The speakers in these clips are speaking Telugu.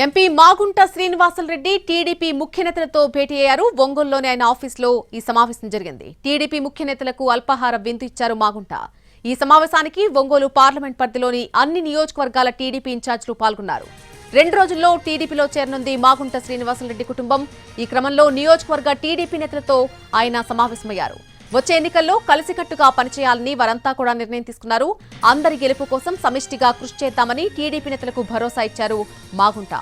ఎంపీ మాగుంట శ్రీనివాసులరెడ్డి టీడీపీ ముఖ్య నేతలతో భేటీ అయ్యారు. ఒంగోలులోని ఆయన ఆఫీసులో ఈ సమావేశం జరిగింది. టీడీపీ ముఖ్య నేతలకు అల్పాహార విందు ఇచ్చారు మాగుంట. ఈ సమావేశానికి ఒంగోలు పార్లమెంట్ పరిధిలోని అన్ని నియోజకవర్గాల టీడీపీ ఇన్ఛార్జీలు పాల్గొన్నారు. 2 రోజుల్లో టీడీపీలో చేరనుంది మాగుంట శ్రీనివాసులరెడ్డి కుటుంబం. ఈ క్రమంలో నియోజకవర్గ టీడీపీ నేతలతో ఆయన సమావేశమయ్యారు. వచ్చే ఎన్నికల్లో కలిసికట్టుగా పనిచేయాలని వారంతా కూడా నిర్ణయం తీసుకున్నారు. అందరి గెలుపు కోసం సమిష్టిగా కృషి చేద్దామని టీడీపీ నేతలకు భరోసా ఇచ్చారు మాగుంట.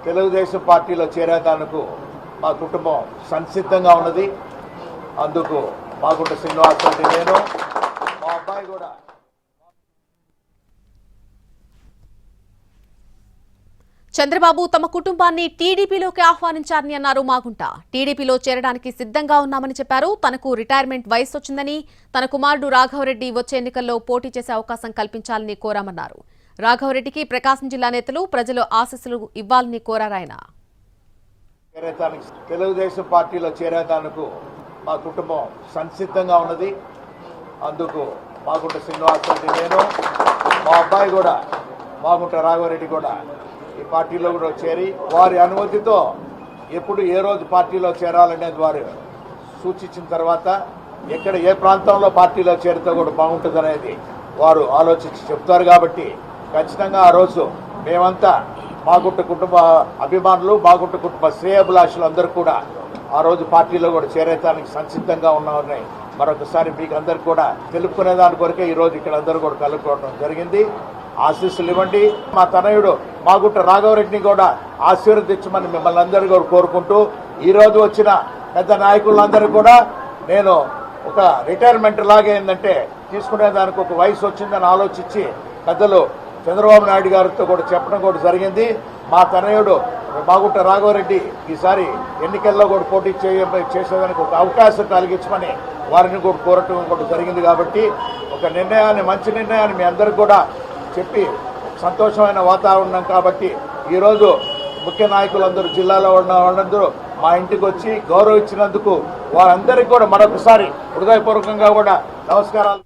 తెలుగుదేశం పార్టీలో చేరేదానికి మా కుటుంబం సంసిద్ధంగా ఉన్నది. అందుకు మాగుంట శ్రీనివాసరెడ్డి, నేను, మా అబ్బాయి కూడా. చంద్రబాబు తమ కుటుంబాన్ని టీడీపీలోకి ఆహ్వానించారని అన్నారు మాగుంట. టీడీపీలో చేరడానికి సిద్ధంగా ఉన్నామని చెప్పారు. తనకు రిటైర్మెంట్ వయసు వచ్చిందని, తన కుమారుడు రాఘవరెడ్డి వచ్చే ఎన్నికల్లో పోటీ చేసే అవకాశం కల్పించాలని కోరామన్నారు. రాఘవరెడ్డికి ప్రకాశం జిల్లా నేతలు ప్రజలు ఆశీస్సులు ఇవ్వాలని కోరారాయన. తెలుగుదేశం పార్టీలో చేరేదానికి మా కుటుంబం సంసిద్ధంగా ఉన్నది. అందుకు మాగుంట శ్రీనివాసరెడ్డి, నేను, మా అబ్బాయి కూడా మాగుంట రాఘవరెడ్డి కూడా ఈ పార్టీలో కూడా చేరి వారి అనుమతితో ఎప్పుడు ఏ రోజు పార్టీలో చేరాలనేది వారు సూచించిన తర్వాత ఎక్కడ ఏ ప్రాంతంలో పార్టీలో చేరితే కూడా బాగుంటుంది అనేది వారు ఆలోచించి చెప్తారు. కాబట్టి ఖచ్చితంగా ఆ రోజు మేమంతా మాగుంట కుటుంబ అభిమానులు, మాగుంట కుటుంబ శ్రేయోభిలాషులు అందరూ కూడా ఆ రోజు పార్టీలో కూడా చేరేతానికి సంసిద్ధంగా ఉన్నామని మరొకసారి మీకు అందరికి కూడా తెలుపుకునే దాని కొరకే ఈరోజు ఇక్కడ అందరూ కూడా కలుపుకోవడం జరిగింది. ఆశీస్సులు ఇవ్వండి. మా తనయుడు మాగుంట రాఘవరెడ్డిని కూడా ఆశీర్వదించమని మిమ్మల్ని అందరూ కూడా కోరుకుంటూ, ఈరోజు వచ్చిన పెద్ద నాయకులందరూ కూడా నేను ఒక రిటైర్మెంట్ లాగా ఏంటంటే తీసుకునే దానికి ఒక వయసు వచ్చిందని ఆలోచించి పెద్దలు చంద్రబాబు నాయుడు గారితో కూడా చెప్పడం కూడా జరిగింది. మా తనయుడు మాగుంట రాఘవరెడ్డి ఈసారి ఎన్నికల్లో కూడా పోటీ చేసేదానికి ఒక అవకాశం కలిగించమని వారిని కూడా కోరటం కూడా జరిగింది. కాబట్టి ఒక నిర్ణయాన్ని, మంచి నిర్ణయాన్ని మీ అందరికి కూడా చెప్పి సంతోషమైన వాతావరణం. కాబట్టి ఈరోజు ముఖ్య నాయకులందరూ, జిల్లాలో ఉన్న వాళ్ళందరూ మా ఇంటికి వచ్చి గౌరవించినందుకు వారందరికీ కూడా మరొకసారి హృదయపూర్వకంగా కూడా నమస్కారాలు.